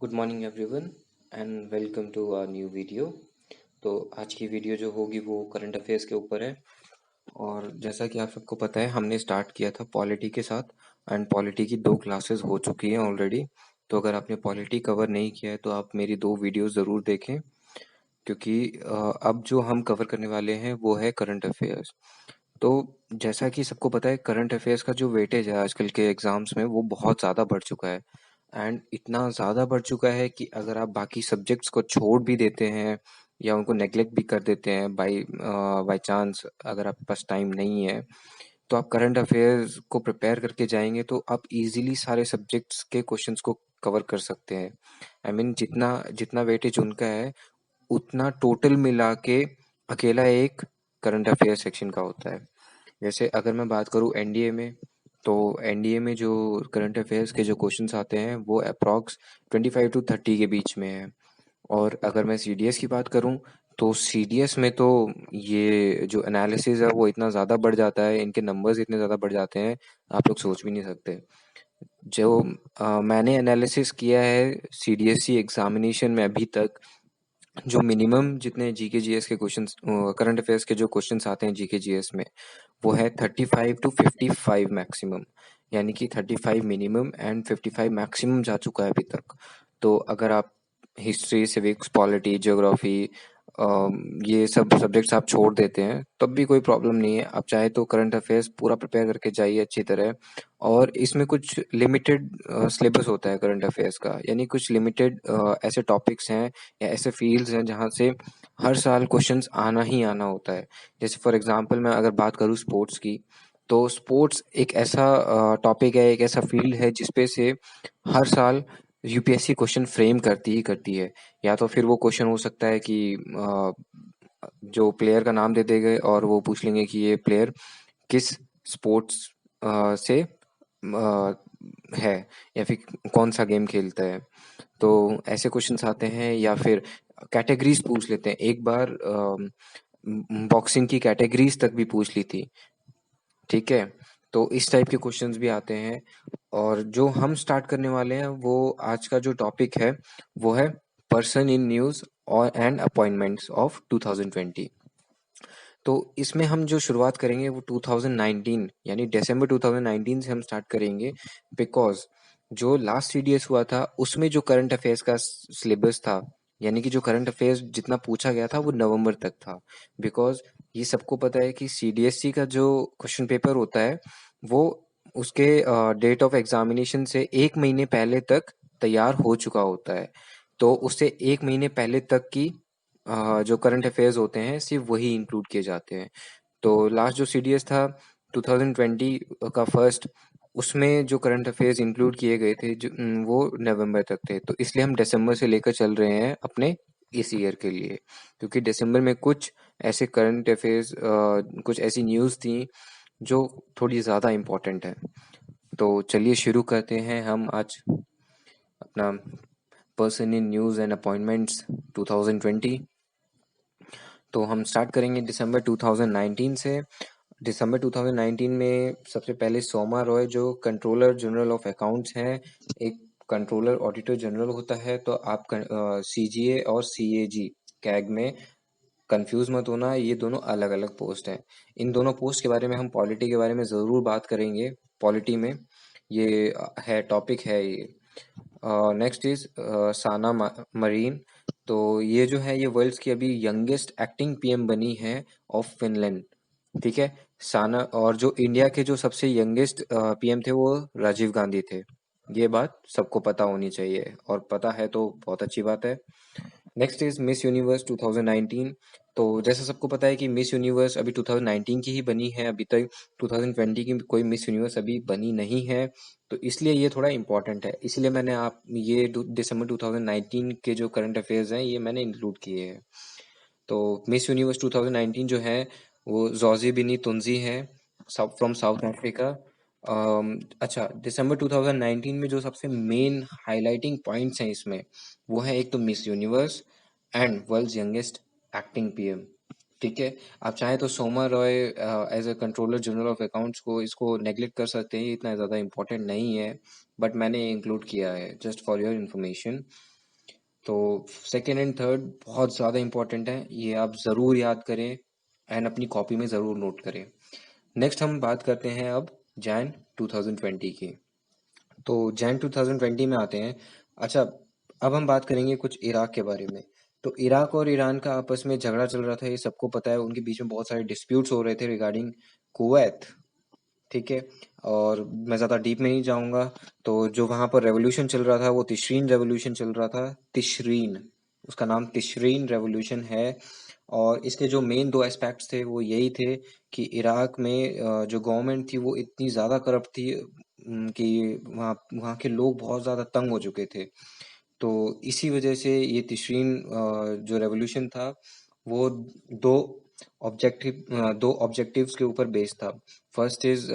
Good morning everyone and welcome to our new video. तो आज की वीडियो जो होगी वो करंट अफेयर्स के ऊपर है। और जैसा कि आप सबको पता है हमने स्टार्ट किया था पॉलिटी के साथ एंड पॉलिटी की 2 क्लासेस हो चुकी हैं ऑलरेडी। तो अगर आपने पॉलिटी कवर नहीं किया है तो आप मेरी 2 वीडियोस ज़रूर देखें, क्योंकि अब जो हम कवर करने वाले हैं वो है करंट अफेयर्स। तो जैसा कि सबको पता है करंट अफेयर्स का जो वेटेज है आजकल के एग्जाम्स में वो बहुत ज़्यादा बढ़ चुका है। एंड इतना ज़्यादा बढ़ चुका है कि अगर आप बाकी सब्जेक्ट्स को छोड़ भी देते हैं या उनको नेग्लेक्ट भी कर देते हैं बाय चांस, अगर आपके पास टाइम नहीं है तो आप करंट अफेयर्स को प्रिपेयर करके जाएंगे तो आप इजीली सारे सब्जेक्ट्स के क्वेश्चंस को कवर कर सकते हैं। आई मीन जितना जितना वेटेज उनका है उतना टोटल मिला के अकेला एक करंट अफेयर सेक्शन का होता है। जैसे अगर मैं बात करूँ एनडीए में, तो एनडीए में जो करंट अफेयर्स के जो क्वेश्चंस आते हैं वो अप्रॉक्स 25 to 30 के बीच में है। और अगर मैं सीडीएस की बात करूं तो सीडीएस में तो ये जो एनालिसिस है वो इतना ज़्यादा बढ़ जाता है, इनके नंबर्स इतने ज़्यादा बढ़ जाते हैं आप लोग सोच भी नहीं सकते। जो मैंने एनालिसिस किया है सीडीएससी एग्जामिनेशन में अभी तक, जो मिनिमम जितने जीके जीएस के क्वेश्चंस, करंट अफेयर्स के जो क्वेश्चंस आते हैं जीके जीएस में, वो है 35 to 55 मैक्सिमम। यानी कि 35 मिनिमम एंड 55 मैक्सिमम जा चुका है अभी तक। तो अगर आप हिस्ट्री, सिविक्स, पॉलिटी, ज्योग्राफी, ये सब सब्जेक्ट्स आप छोड़ देते हैं तब भी कोई प्रॉब्लम नहीं है। आप चाहे तो करंट अफेयर्स पूरा प्रिपेयर करके जाइए अच्छी तरह। और इसमें कुछ लिमिटेड सिलेबस होता है करंट अफेयर्स का, यानी कुछ लिमिटेड ऐसे टॉपिक्स हैं या ऐसे फील्ड्स हैं जहाँ से हर साल क्वेश्चंस आना ही आना होता है। जैसे फॉर एग्जांपल मैं अगर बात करूँ स्पोर्ट्स की, तो स्पोर्ट्स एक ऐसा टॉपिक है, एक ऐसा फील्ड है जिसपे से हर साल यूपीएससी क्वेश्चन फ्रेम करती ही करती है। या तो फिर वो क्वेश्चन हो सकता है कि जो प्लेयर का नाम दे देंगे और वो पूछ लेंगे कि ये प्लेयर किस स्पोर्ट्स से है, या फिर कौन सा गेम खेलता है। तो ऐसे क्वेश्चंस आते हैं, या फिर कैटेगरीज पूछ लेते हैं। एक बार बॉक्सिंग की कैटेगरीज तक भी पूछ ली थी, ठीक है। तो इस टाइप के क्वेश्चंस भी आते हैं। और जो हम स्टार्ट करने वाले हैं वो आज का जो टॉपिक है वो है पर्सन इन न्यूज़ और एंड अपॉइंटमेंट्स ऑफ 2020। तो इसमें हम जो शुरुआत करेंगे वो 2019 यानी दिसंबर 2019 से हम स्टार्ट करेंगे। बिकॉज जो लास्ट सीडीएस हुआ था उसमें जो करंट अफेयर्स का सिलेबस था, यानी कि जो करंट अफेयर्स जितना पूछा गया था वो नवंबर तक था। बिकॉज ये सबको पता है कि सीडीएससी का जो क्वेश्चन पेपर होता है वो उसके डेट ऑफ एग्जामिनेशन से 1 महीने पहले तक तैयार हो चुका होता है। तो उससे 1 महीने पहले तक की जो करंट अफेयर्स होते हैं सिर्फ वही इंक्लूड किए जाते हैं। तो लास्ट जो सीडीएस था 2020 का फर्स्ट, उसमें जो करंट अफेयर्स इंक्लूड किए गए थे वो नवंबर तक थे। तो इसलिए हम दिसंबर से लेकर चल रहे हैं अपने इस ईयर के लिए, क्योंकि दिसंबर में कुछ ऐसे करंट अफेयर्स, कुछ ऐसी न्यूज़ थी जो थोड़ी ज़्यादा इम्पोर्टेंट है। तो चलिए शुरू करते हैं हम आज अपना person in news and appointments 2020। तो हम स्टार्ट करेंगे दिसंबर 2019 से। दिसंबर 2019 में सबसे पहले सोमा रॉय जो कंट्रोलर जनरल ऑफ अकाउंट्स हैं, एक कंट्रोलर ऑडिटर जनरल होता है। तो आप सीजीए और सीएजी कैग में कंफ्यूज मत होना, ये दोनों अलग अलग पोस्ट हैं। इन दोनों पोस्ट के बारे में हम पॉलिटी के बारे में ज़रूर बात करेंगे। पॉलिटी में ये है टॉपिक है ये। Next is Sanna Marin. तो ये जो है ये वर्ल्ड्स की अभी यंगेस्ट एक्टिंग पीएम बनी है ऑफ फिनलैंड, ठीक है। साना, और जो इंडिया के जो सबसे यंगेस्ट पीएम थे वो राजीव गांधी थे। ये बात सबको पता होनी चाहिए, और पता है तो बहुत अच्छी बात है। Next is miss universe 2019। तो जैसा सबको पता है कि मिस यूनिवर्स अभी 2019 की ही बनी है, अभी तक 2020 की कोई मिस यूनिवर्स अभी बनी नहीं है। तो इसलिए ये थोड़ा इम्पोर्टेंट है, इसलिए मैंने आप ये दिसंबर 2019 के जो करंट अफेयर्स हैं ये मैंने इंक्लूड किए हैं। तो मिस यूनिवर्स 2019 जो है वो जोजी बिनी तुंजी है, फ्रॉम साउथ अफ्रीका। अच्छा, दिसंबर 2019 में जो सबसे मेन हाइलाइटिंग पॉइंट्स हैं इसमें, वो है एक तो miss universe and world's youngest acting PM, ठीक है। आप चाहे तो Soma Roy as a controller general of accounts को इसको नेग्लेक्ट कर सकते हैं, इतना ज़्यादा इम्पोर्टेंट नहीं है, बट मैंने इंक्लूड किया है जस्ट फॉर योर इन्फॉर्मेशन। तो सेकेंड एंड थर्ड बहुत ज़्यादा इंपॉर्टेंट है, ये आप ज़रूर याद करें एंड अपनी कॉपी में ज़रूर नोट करें। नेक्स्ट हम बात करते हैं अब जैन 2020 की। तो जैन 2020 में आते हैं। अच्छा, अब हम बात करेंगे कुछ इराक के बारे में। तो इराक और ईरान का आपस में झगड़ा चल रहा था, ये सबको पता है। उनके बीच में बहुत सारे डिस्प्यूट्स हो रहे थे रिगार्डिंग कुवैत, ठीक है। और मैं ज़्यादा डीप में नहीं जाऊंगा। तो जो वहाँ पर रेवोल्यूशन चल रहा था वो तिशरीन रेवोल्यूशन चल रहा था। तिशरीन, उसका नाम तिशरीन रेवोल्यूशन है। और इसके जो मेन दो एस्पेक्ट्स थे वो यही थे कि इराक में जो गवर्नमेंट थी वो इतनी ज़्यादा करप्ट थी कि वहाँ वहाँ के लोग बहुत ज़्यादा तंग हो चुके थे। तो इसी वजह से ये तिशरीन जो रेवोल्यूशन था वो दो दो ऑब्जेक्टिव्स के ऊपर बेस्ड था। First is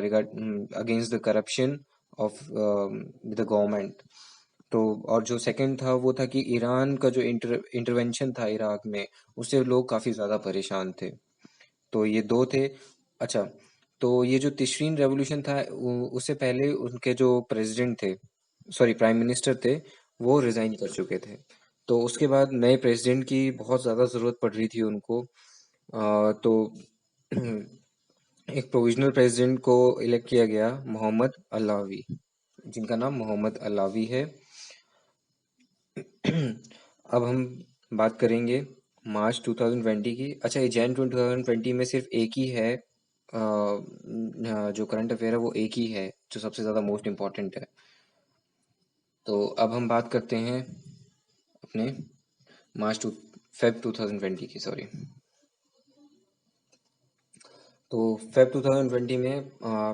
regard against the corruption of the government. तो और जो सेकंड था वो था कि ईरान का जो इंटरवेंशन था इराक में, उससे लोग काफ़ी ज़्यादा परेशान थे। तो ये दो थे। अच्छा, तो ये जो तिशरीन रेवोल्यूशन था उससे पहले उनके जो प्रेसिडेंट थे, सॉरी प्राइम मिनिस्टर थे, वो रिजाइन कर चुके थे। तो उसके बाद नए प्रेसिडेंट की बहुत ज़्यादा ज़रूरत पड़ रही थी उनको। तो एक प्रोविजनल प्रेसिडेंट को इलेक्ट किया गया, मोहम्मद अलावी, जिनका नाम मोहम्मद अलावी है। अब हम बात करेंगे मार्च 2020 की। अच्छा, ये जैन 2020 में सिर्फ एक ही है जो करंट अफेयर है, वो एक ही है जो सबसे ज़्यादा मोस्ट इम्पॉर्टेंट है। तो अब हम बात करते हैं अपने मार्च टू फेब 2020 की, सॉरी। तो फेब 2020 में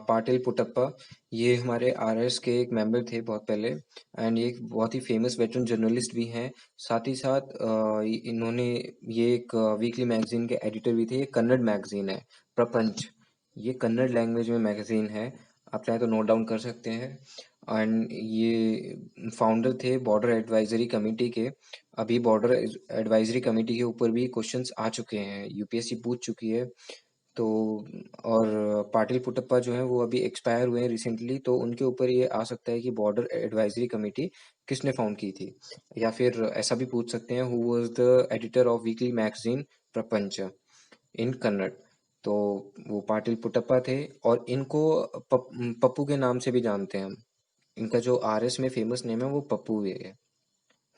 पाटिल पुटप्पा, ये हमारे आरएस के एक मेंबर थे बहुत पहले। एंड ये एक बहुत ही फेमस वेटरन जर्नलिस्ट भी हैं। साथ ही साथ इन्होंने ये एक वीकली मैगजीन के एडिटर भी थे। ये कन्नड़ मैगजीन है, प्रपंच। ये कन्नड़ लैंग्वेज में मैगजीन है, आप चाहे तो नोट डाउन कर सकते हैं। एंड ये फाउंडर थे बॉर्डर एडवाइजरी कमेटी के। अभी बॉर्डर एडवाइजरी कमेटी के ऊपर भी क्वेश्चंस आ चुके हैं, यूपीएससी पूछ चुकी है। तो और पाटिल पुटप्पा जो है वो अभी एक्सपायर हुए हैं रिसेंटली, तो उनके ऊपर ये आ सकता है कि बॉर्डर एडवाइजरी कमेटी किसने फाउंड की थी। या फिर ऐसा भी पूछ सकते हैं, who was the editor of weekly magazine प्रपंच इन कन्नड़। तो वो पाटिल पुटप्पा थे। और इनको पप्पू के नाम से भी जानते हैं हम। इनका जो आरएस में फेमस नेम है वो पप्पू ही है।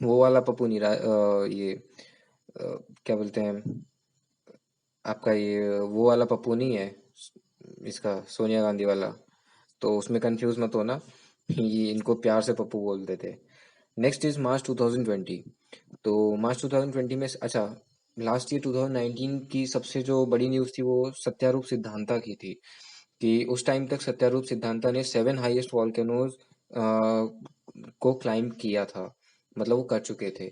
वो वाला पप्पू नहीं रहा, ये क्या बोलते हैं आपका, ये वो वाला पप्पू नहीं है, इसका सोनिया गांधी वाला। तो उसमें कंफ्यूज मत होना, ये इनको प्यार से पप्पू बोलते थे। नेक्स्ट इज मार्च 2020। तो मार्च 2020 में, अच्छा, लास्ट ईयर 2019 की सबसे जो बड़ी न्यूज़ थी वो सत्यारूप सिद्धांता की थी। कि उस टाइम तक सत्यारूप सिद्धांता ने 7 हाईएस्ट वॉल्केनोज को क्लाइंब किया था, मतलब वो कर चुके थे।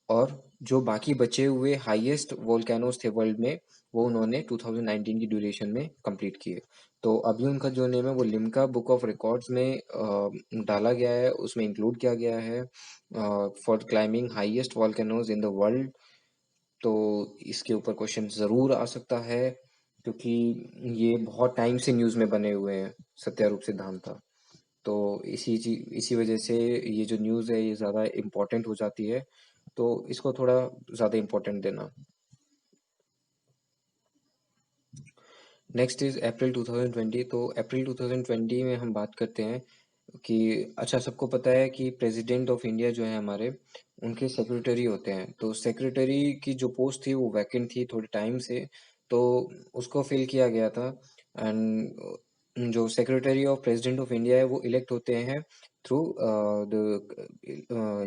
और जो बाकी बचे हुए हाईएस्ट वोल्केनोज थे वर्ल्ड में, वो उन्होंने 2019 की ड्यूरेशन में कंप्लीट किए। तो अभी उनका जो नेम है वो लिम्का बुक ऑफ रिकॉर्ड्स में डाला गया है, उसमें इंक्लूड किया गया है for climbing highest volcanoes in the world. तो इसके ऊपर क्वेश्चन ज़रूर आ सकता है, क्योंकि ये बहुत टाइम से न्यूज़ में बने हुए हैं सत्यारूप सिद्धांता। तो इसी वजह से ये जो न्यूज़ है ये ज़्यादा इम्पोर्टेंट हो जाती है। तो इसको थोड़ा ज़्यादा इम्पोर्टेंट देना। नेक्स्ट इज अप्रैल 2020। तो अप्रैल 2020 में हम बात करते हैं कि, अच्छा, सबको पता है कि प्रेसिडेंट ऑफ इंडिया जो है हमारे, उनके सेक्रेटरी होते हैं। तो सेक्रेटरी की जो पोस्ट थी वो वैकेंट थी थोड़े टाइम से, तो उसको फिल किया गया था। एंड जो secretary of president of India है वो इलेक्ट होते हैं थ्रू द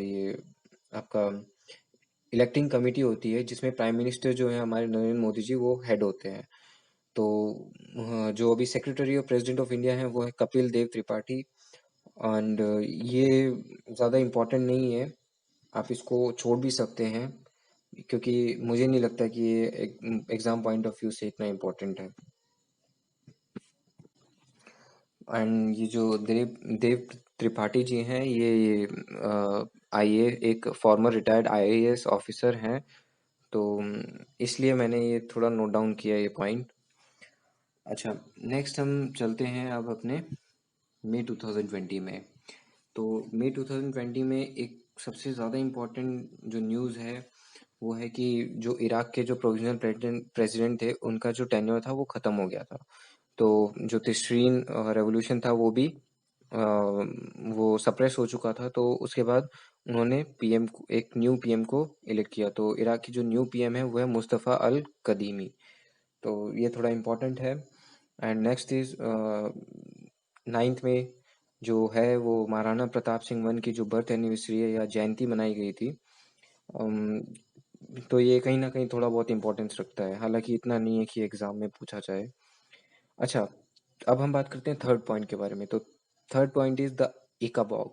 ये आपका इलेक्टिंग कमिटी होती है, जिसमें प्राइम मिनिस्टर जो है हमारे नरेंद्र मोदी जी वो हेड होते हैं। तो जो अभी secretary of president of India है वो है कपिल देव त्रिपाठी। एंड ये ज़्यादा इम्पोर्टेंट नहीं है, आप इसको छोड़ भी सकते हैं, क्योंकि मुझे नहीं लगता कि ये एग्जाम पॉइंट ऑफ व्यू से इतना इम्पोर्टेंट है। एंड ये जो देव देव त्रिपाठी जी हैं, ये आईए एक फॉर्मर रिटायर्ड आईएएस ऑफिसर हैं। तो इसलिए मैंने ये थोड़ा नोट डाउन किया ये पॉइंट। अच्छा, नेक्स्ट हम चलते हैं अब अपने मई 2020 में। तो मई 2020 में एक सबसे ज़्यादा इम्पोर्टेंट जो न्यूज़ है वो है कि जो इराक के जो प्रोविजनल प्रेसिडेंट थे उनका जो टेन्योर था वो ख़त्म हो गया था। तो जो तिश्रीन रेवोल्यूशन था वो भी वो सप्रेस हो चुका था। तो उसके बाद उन्होंने पीएम एक न्यू पीएम को इलेक्ट किया। तो इराक की जो न्यू पीएम है वो है मुस्तफ़ा अल कदीमी। तो ये थोड़ा इम्पोर्टेंट है। एंड नेक्स्ट इज 9th में जो है वो महाराणा प्रताप सिंह वन की जो बर्थ एनिवर्सरी है या जयंती मनाई गई थी। अम, तो ये कहीं ना कहीं थोड़ा बहुत इम्पोर्टेंस रखता है, हालांकि इतना नहीं है कि एग्जाम में पूछा जाए। अच्छा, अब हम बात करते हैं थर्ड पॉइंट के बारे में। तो थर्ड पॉइंट इज द इकाबॉग।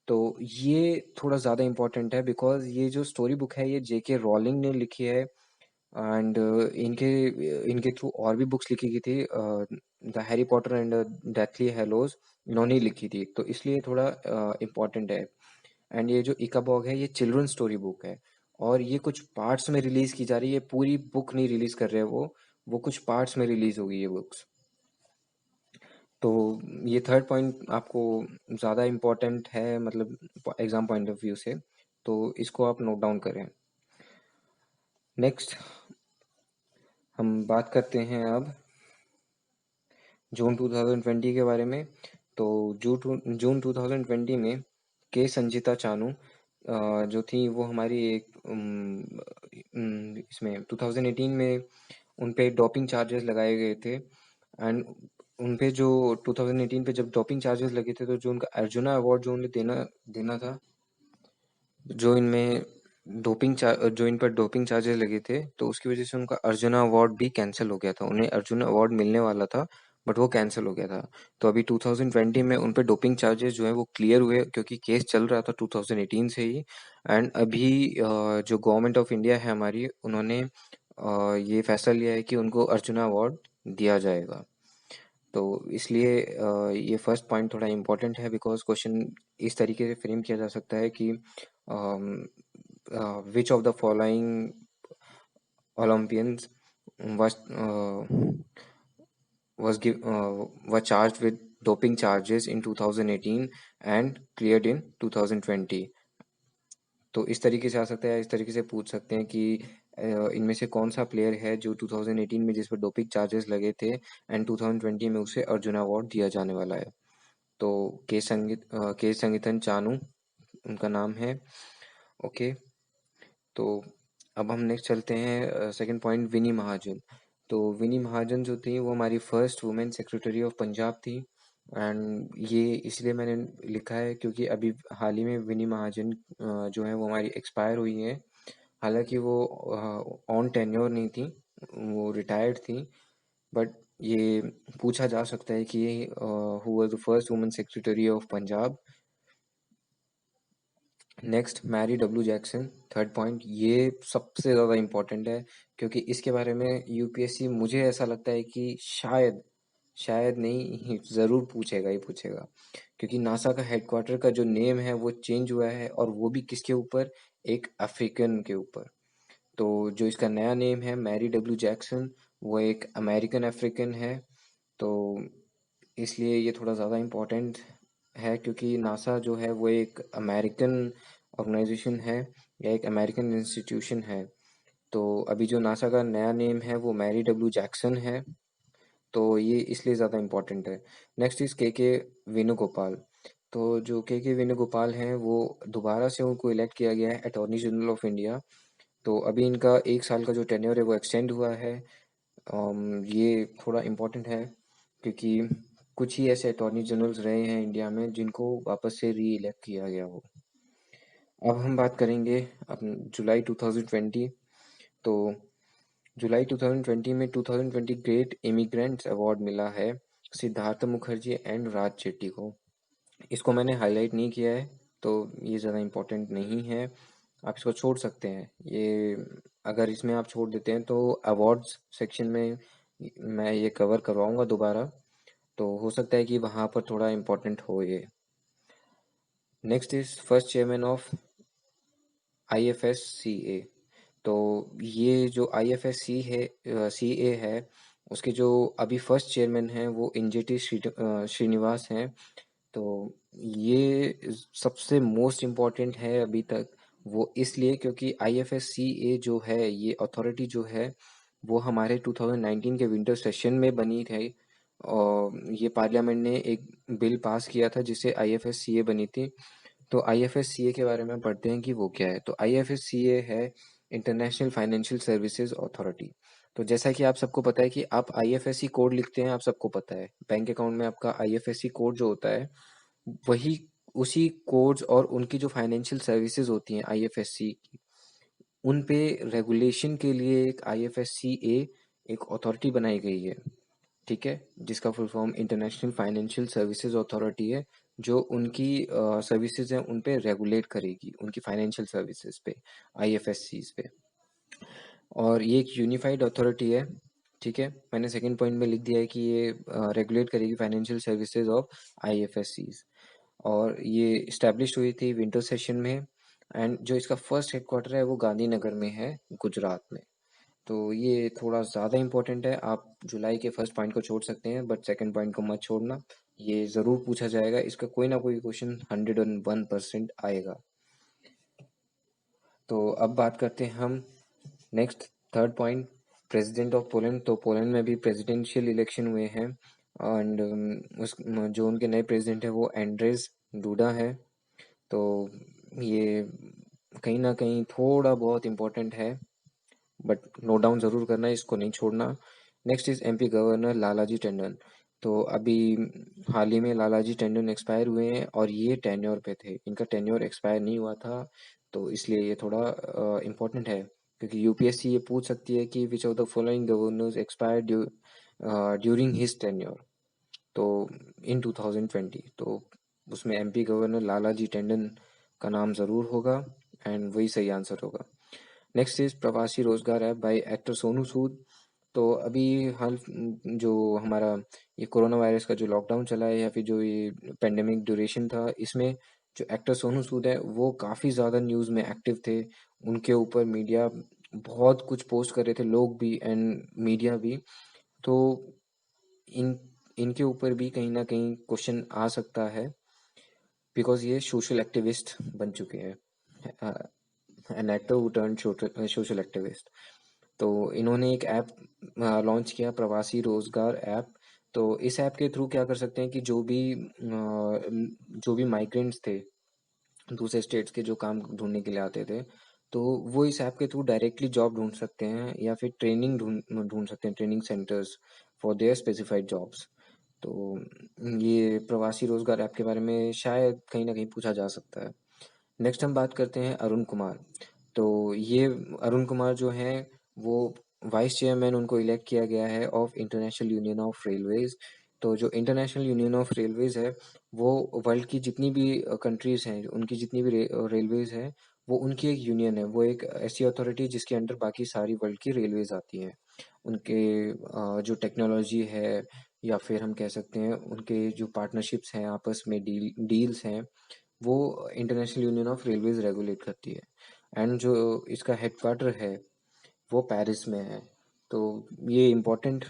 तो ये थोड़ा ज़्यादा इम्पोर्टेंट है बिकॉज ये जो स्टोरी बुक है ये जेके रॉलिंग ने लिखी है। एंड इनके इनके थ्रू और भी बुक्स लिखी गई थी, the Harry Potter and Deathly Hallows इन्होंने ही लिखी थी, तो इसलिए थोड़ा इम्पोर्टेंट है। एंड ये जो इकाबॉग है ये चिल्ड्रन स्टोरी बुक है और ये कुछ पार्ट्स में रिलीज की जा रही है, पूरी बुक नहीं रिलीज कर रहे हैं वो कुछ पार्ट्स में रिलीज होगी ये बुक्स। तो ये थर्ड पॉइंट आपको ज़्यादा इम्पोर्टेंट है, मतलब एग्जाम पॉइंट ऑफ व्यू से, तो इसको आप नोट डाउन करें। नेक्स्ट हम बात करते हैं अब जून 2020 के बारे में। तो जून 2020 में के संजीता चानू जो थी वो हमारी एक इसमें 2018 में उन पे डोपिंग चार्जेस लगाए गए थे। एंड उन पे जो 2018 पे जब डोपिंग चार्जेस लगे थे तो जो उनका अर्जुना अवार्ड जो उन्हें देना देना था, जो इनमें जो इन पर डोपिंग चार्जेस लगे थे तो उसकी वजह से उनका अर्जुना अवार्ड भी कैंसिल हो गया था। उन्हें अर्जुना अवार्ड मिलने वाला था बट वो कैंसिल हो गया था। तो अभी 2020 में उन पे डोपिंग चार्जेस जो है वो क्लियर हुए क्योंकि केस चल रहा था 2018 से ही। एंड अभी जो गवर्नमेंट ऑफ इंडिया है हमारी, उन्होंने ये फैसला लिया है कि उनको अर्जुना अवार्ड दिया जाएगा। तो इसलिए ये फर्स्ट पॉइंट थोड़ा इम्पोर्टेंट है बिकॉज क्वेश्चन इस तरीके से फ्रेम किया जा सकता है कि which of the following Olympians was was charged with doping charges in 2018 and cleared in 2020। तो इस तरीके से आ सकता है, इस तरीके से पूछ सकते हैं कि इनमें से कौन सा प्लेयर है जो 2018 में जिस पर डोपिंग चार्जेस लगे थे एंड 2020 में उसे अर्जुन अवार्ड दिया जाने वाला है। तो के संगीतन चानू उनका नाम है। ओके, तो अब हम नेक्स्ट चलते हैं सेकंड पॉइंट, विनी महाजन। तो विनी महाजन जो थी वो हमारी first women secretary of Punjab थी। एंड ये इसलिए मैंने लिखा है क्योंकि अभी हाल ही में विनी महाजन जो है वो हमारी एक्सपायर हुई है। हालांकि वो ऑन टेन्योर नहीं थी, वो रिटायर्ड थी। बट ये पूछा जा सकता है कि who was the first women secretary of Punjab. Next, Mary W Jackson, third point. ये सबसे ज़्यादा इम्पोर्टेंट है क्योंकि इसके बारे में यूपीएससी मुझे ऐसा लगता है कि शायद शायद नहीं ज़रूर पूछेगा ही पूछेगा, क्योंकि नासा का हेडक्वार्टर का जो नेम है वो चेंज हुआ है और वो भी किसके ऊपर, एक अफ्रीकन के ऊपर। तो जो इसका नया नेम है मैरी डब्ल्यू जैक्सन, वो एक अमेरिकन अफ्रीकन है। तो इसलिए ये थोड़ा ज़्यादा इम्पोर्टेंट है क्योंकि नासा जो है वो एक अमेरिकन ऑर्गेनाइजेशन है या एक अमेरिकन इंस्टीट्यूशन है। तो अभी जो नासा का नया नेम है वो मैरी डब्ल्यू जैक्सन है। तो ये इसलिए ज़्यादा इम्पोर्टेंट है। नेक्स्ट इज के वेणुगोपाल। तो जो के वेणुगोपाल हैं वो दोबारा से उनको इलेक्ट किया गया है अटॉर्नी जनरल ऑफ इंडिया। तो अभी इनका 1 साल का जो टेन्योर है वो एक्सटेंड हुआ है। ये थोड़ा इम्पोर्टेंट है क्योंकि कुछ ही ऐसे अटॉर्नी जनरल्स रहे हैं इंडिया में जिनको वापस से री इलेक्ट किया गया हो। अब हम बात करेंगे अपन जुलाई 2020। तो जुलाई 2020 में 2020 ग्रेट इमिग्रेंट्स अवार्ड मिला है सिद्धार्थ मुखर्जी एंड राज शेट्टी को। इसको मैंने हाईलाइट नहीं किया है तो ये ज़्यादा इम्पोर्टेंट नहीं है, आप इसको छोड़ सकते हैं। ये अगर इसमें आप छोड़ देते हैं तो अवार्ड्स सेक्शन में मैं ये कवर करवाऊंगा दोबारा, तो हो सकता है कि वहाँ पर थोड़ा इम्पोर्टेंट हो ये। Next is first chairman of IFSCA। तो ये जो IFSCA है उसके जो अभी फर्स्ट चेयरमैन हैं वो इंजेटी श्रीनिवास हैं। तो ये सबसे मोस्ट इम्पॉर्टेंट है अभी तक, वो इसलिए क्योंकि IFSCA जो है, ये अथॉरिटी जो है, वो हमारे 2019 के विंटर सेशन में बनी थी। और ये पार्लियामेंट ने एक बिल पास किया था जिससे IFSCA बनी थी। तो IFSCA के बारे में पढ़ते हैं कि वो क्या है। तो IFSCA है इंटरनेशनल फाइनेंशियल सर्विसेज अथॉरिटी। तो जैसा कि आप सबको पता है कि आप IFSC कोड लिखते हैं, आप सबको पता है बैंक अकाउंट में आपका IFSC कोड जो होता है, वही उसी कोड्स और उनकी जो फाइनेंशियल सर्विसेज होती हैं IFSC की, उन पे रेगुलेशन के लिए एक IFSCA एक अथॉरिटी बनाई गई है, ठीक है, जिसका full form international financial services authority है, जो उनकी सर्विसेज हैं उन पे रेगुलेट करेगी, उनकी फाइनेंशियल सर्विसेज पे, IFSCs पे। और ये एक यूनिफाइड अथॉरिटी है, ठीक है। मैंने सेकंड पॉइंट में लिख दिया है कि ये रेगुलेट करेगी फाइनेंशियल सर्विसेज ऑफ IFSCs। और ये इस्टेब्लिश हुई थी विंटर सेशन में, एंड जो इसका फर्स्ट हेडक्वार्टर है वो गांधीनगर में है, गुजरात में। तो ये थोड़ा ज़्यादा इम्पोर्टेंट है, आप जुलाई के फर्स्ट पॉइंट को छोड़ सकते हैं बट सेकंड पॉइंट को मत छोड़ना, ये ज़रूर पूछा जाएगा, इसका कोई ना कोई क्वेश्चन 101% आएगा। तो अब बात करते हैं हम next third point, president of Poland. तो पोलैंड में भी प्रेसिडेंशियल इलेक्शन हुए हैं, एंड उस जो उनके नए प्रेसिडेंट है वो एंड्रेज डूडा है। तो ये कहीं ना कहीं थोड़ा बहुत इम्पोर्टेंट है, बट नोट डाउन ज़रूर करना है, इसको नहीं छोड़ना। Next is MP governor Lalaji Tandon. तो अभी हाल ही में लालाजी टंडन एक्सपायर हुए हैं और ये टेन्योर पे थे, इनका टेन्योर एक्सपायर नहीं हुआ था, तो इसलिए ये थोड़ा इम्पोर्टेंट है, क्योंकि UPSC ये पूछ सकती है कि which of the following governors expired during his tenure, तो इन 2020, तो उसमें MP गवर्नर लालाजी टंडन का नाम ज़रूर होगा, एंड वही सही आंसर होगा। नेक्स्ट इज प्रवासी रोजगार app by actor Sonu Sood. तो अभी हाल जो हमारा ये कोरोना वायरस का जो लॉकडाउन चला है, या फिर जो ये पेंडेमिक ड्यूरेशन था, इसमें जो एक्टर सोनू सूद है वो काफ़ी ज़्यादा न्यूज़ में एक्टिव थे, उनके ऊपर मीडिया बहुत कुछ पोस्ट कर रहे थे, लोग भी एंड मीडिया भी। तो इन इनके ऊपर भी कहीं ना कहीं क्वेश्चन आ सकता है, बिकॉज ये सोशल एक्टिविस्ट बन चुके हैं, an actor who turn social activist. तो इन्होंने एक ऐप लॉन्च किया, प्रवासी रोजगार ऐप। तो इस ऐप के थ्रू क्या कर सकते हैं कि जो भी माइग्रेंट्स थे दूसरे स्टेट्स के, जो काम ढूंढने के लिए आते थे, तो वो इस ऐप के थ्रू डायरेक्टली जॉब ढूंढ सकते हैं, या फिर ट्रेनिंग ढूंढ ढूंढ सकते हैं, training centres for their specified jobs. तो ये प्रवासी रोजगार ऐप के बारे में शायद कहीं ना कहीं पूछा जा सकता है। नेक्स्ट हम बात करते हैं अरुण कुमार। तो ये अरुण कुमार जो हैं वो वाइस चेयरमैन, उनको इलेक्ट किया गया है of international union of railways. तो जो इंटरनेशनल यूनियन ऑफ रेलवेज है, वो वर्ल्ड की जितनी भी कंट्रीज हैं, उनकी जितनी भी रेलवेज हैं, वो उनकी एक यूनियन है, वो एक ऐसी अथॉरिटी जिसके अंडर बाकी सारी वर्ल्ड की रेलवेज आती हैं। उनके जो टेक्नोलॉजी है, या फिर हम कह सकते हैं उनके जो पार्टनरशिप्स हैं, आपस में डील्स हैं, वो international union of railways regulate करती है। एंड जो इसका हेडक्वार्टर है वो पेरिस में है। तो ये इम्पोर्टेंट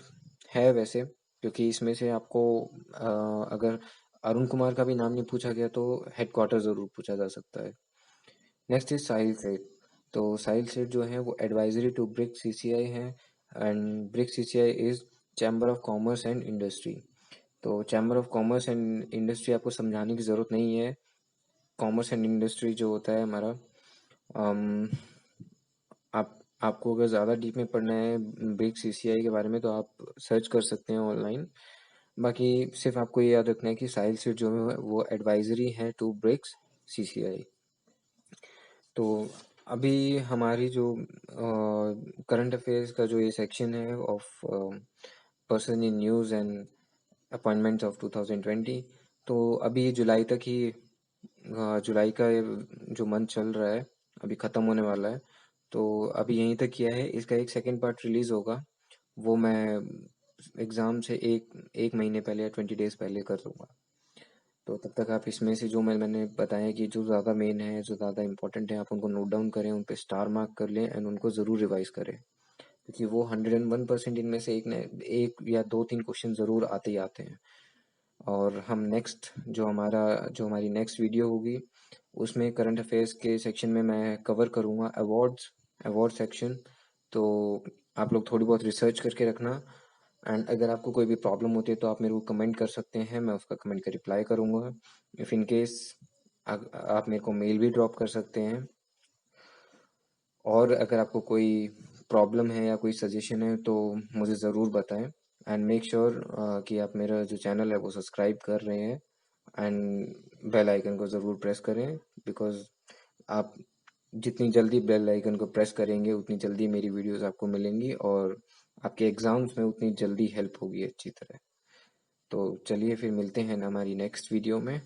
है वैसे, क्योंकि इसमें से आपको अगर अरुण कुमार का भी नाम नहीं पूछा गया तो हेडक्वार्टर ज़रूर पूछा जा सकता है। नेक्स्ट इज साहिल सेठ। तो साहिल सेठ जो है वो एडवाइजरी टू ब्रिक्स CCI है, एंड BRICS CCI is chamber of commerce and industry. तो chamber of commerce and industry आपको समझाने की ज़रूरत नहीं है। कॉमर्स एंड इंडस्ट्री जो होता है हमारा, अम, आप आपको अगर ज़्यादा डीप में पढ़ना है ब्रिक्स CCI के बारे में, तो आप सर्च कर सकते हैं ऑनलाइन। बाकी सिर्फ आपको ये याद रखना है कि साहिल सेठ जो है वो एडवाइजरी है टू ब्रिक्स CCI। तो अभी हमारी जो करंट अफेयर्स का जो ये सेक्शन है of person in news and appointments of 2020, तो अभी ये जुलाई तक ही, जुलाई का ये जो मंथ चल रहा है अभी ख़त्म होने वाला है, तो अभी यहीं तक किया है। इसका एक सेकंड पार्ट रिलीज़ होगा, वो मैं एग्ज़ाम से एक एक महीने पहले या 20 डेज़ पहले कर दूंगा। तो तब तक आप इसमें से जो मैंने बताया कि जो ज़्यादा मेन है, जो ज़्यादा इंपॉर्टेंट है, आप उनको नोट डाउन करें, उन पे स्टार मार्क कर लें, एंड उनको ज़रूर रिवाइज करें, क्योंकि वो 101% इनमें से एक या दो तीन क्वेश्चन ज़रूर आते ही आते हैं। और हम जो हमारी नेक्स्ट वीडियो होगी उसमें करंट अफेयर्स के सेक्शन में मैं कवर करूँगा अवार्ड सेक्शन। तो आप लोग थोड़ी बहुत रिसर्च करके रखना। एंड अगर आपको कोई भी प्रॉब्लम होती है तो आप मेरे को कमेंट कर सकते हैं, मैं उसका कमेंट का रिप्लाई करूँगा। इफ़ इन केस आप मेरे को मेल भी ड्रॉप कर सकते हैं। और अगर आपको कोई प्रॉब्लम है या कोई सजेशन है तो मुझे ज़रूर बताएं। एंड मेक श्योर कि आप मेरा जो चैनल है वो सब्सक्राइब कर रहे हैं एंड बेल आइकन को ज़रूर प्रेस करें, बिकॉज़ आप जितनी जल्दी बेल आइकन को प्रेस करेंगे उतनी जल्दी मेरी वीडियोस आपको मिलेंगी और आपके एग्ज़ाम्स में उतनी जल्दी हेल्प होगी अच्छी तरह। तो चलिए फिर मिलते हैं हमारी नेक्स्ट वीडियो में।